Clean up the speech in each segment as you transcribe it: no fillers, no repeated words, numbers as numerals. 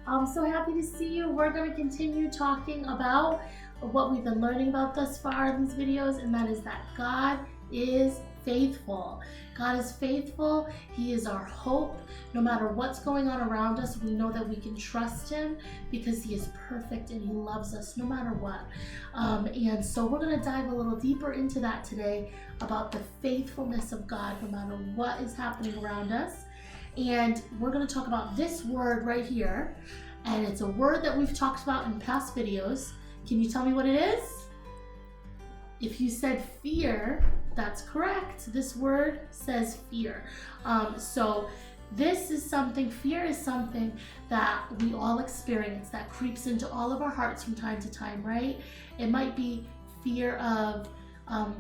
I'm so happy to see you. We're going to continue talking about what we've been learning about thus far in these videos, and that is that God is faithful. God is faithful. He is our hope. No matter what's going on around us, we know that we can trust Him because He is perfect and He loves us no matter what. And so we're going to dive a little deeper into that today about the faithfulness of God no matter what is happening around us. And we're going to talk about this word right here. And it's a word that we've talked about in past videos. Can you tell me what it is? If you said fear, that's correct. This word says fear. So this is something, fear is something that we all experience, that creeps into all of our hearts from time to time, right? It might be fear of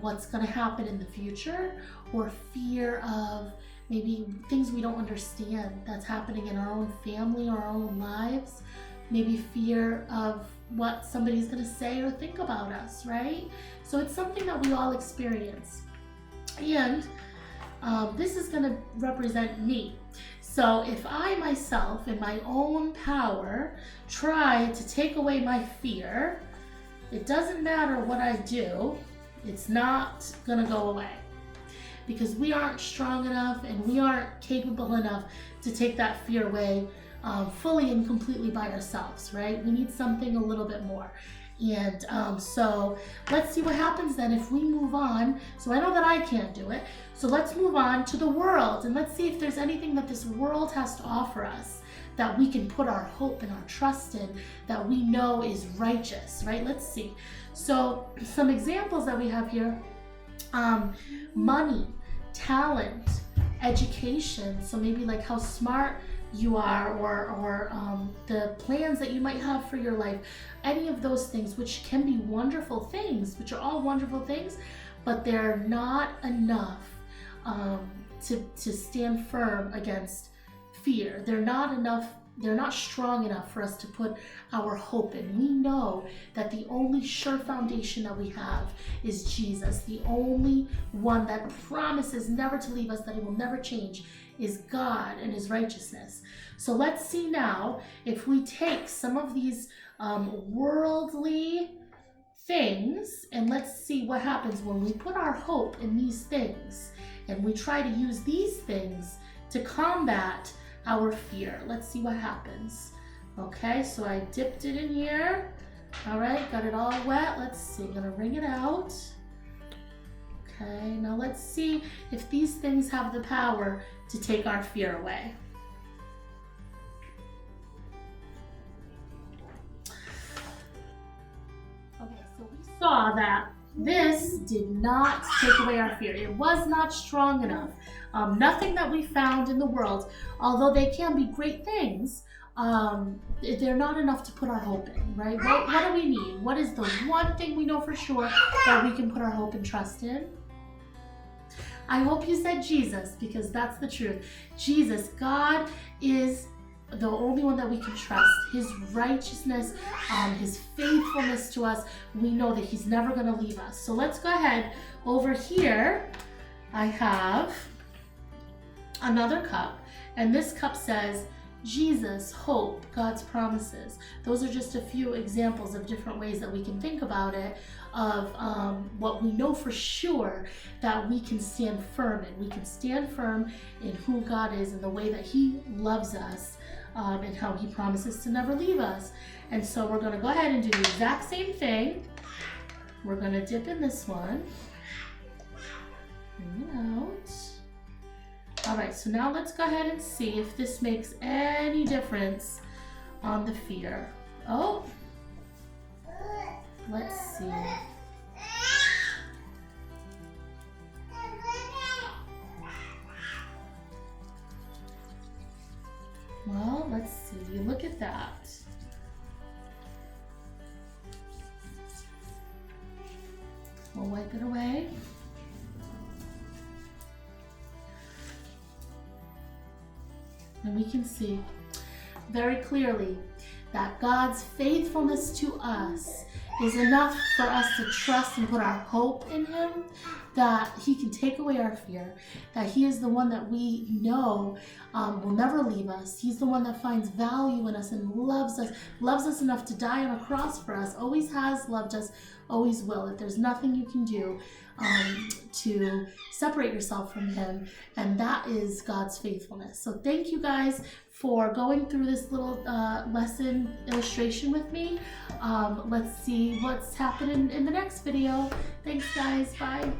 what's going to happen in the future, or fear of maybe things we don't understand that's happening in our own family or our own lives. Maybe fear of what somebody's going to say or think about us, right? So it's something that we all experience. And this is going to represent me. So if I myself, in my own power, try to take away my fear, it doesn't matter what I do, it's not going to go away. Because we aren't strong enough and we aren't capable enough to take that fear away fully and completely by ourselves, right? We need something a little bit more. And so let's see what happens then if we move on. So I know that I can't do it. So let's move on to the world and let's see if there's anything that this world has to offer us that we can put our hope and our trust in, that we know is righteous, right? Let's see. So some examples that we have here. Money, talent, education, so maybe like how smart you are, or the plans that you might have for your life, any of those things, which can be wonderful things, which are all wonderful things, but they're not enough to stand firm against fear. They're not strong enough for us to put our hope in. We know that the only sure foundation that we have is Jesus. The only one that promises never to leave us, that He will never change, is God and His righteousness. So let's see now if we take some of these worldly things and let's see what happens when we put our hope in these things and we try to use these things to combat our fear. Let's see what happens. Okay, so I dipped it in here. All right, got it all wet. Let's see, I'm gonna wring it out. Okay, now let's see if these things have the power to take our fear away. Okay, so we saw that this did not take away our fear. It was not strong enough. Nothing that we found in the world, although they can be great things, they're not enough to put our hope in, right? What do we need? What is the one thing we know for sure that we can put our hope and trust in? I hope you said Jesus, because that's the truth. Jesus, God is the only one that we can trust. His righteousness, His faithfulness to us, we know that He's never going to leave us. So let's go ahead. Over here, I have another cup, and this cup says, Jesus, hope, God's promises. Those are just a few examples of different ways that we can think about it, of what we know for sure that we can stand firm in. We can stand firm in who God is and the way that He loves us, and how He promises to never leave us. And so we're going to go ahead and do the exact same thing. We're going to dip in this one. Bring it out. All right, so now let's go ahead and see if this makes any difference on the fear. Oh, let's see. Well, let's see. Look at that. We'll wipe it away. And we can see very clearly that God's faithfulness to us is enough for us to trust and put our hope in Him, that He can take away our fear, that He is the one that we know will never leave us. He's the one that finds value in us and loves us enough to die on a cross for us, always has loved us, always will. That there's nothing you can do to separate yourself from Him, and that is God's faithfulness. So thank you guys for going through this little lesson illustration with me. Let's see what's happening in the next video. Thanks guys, bye.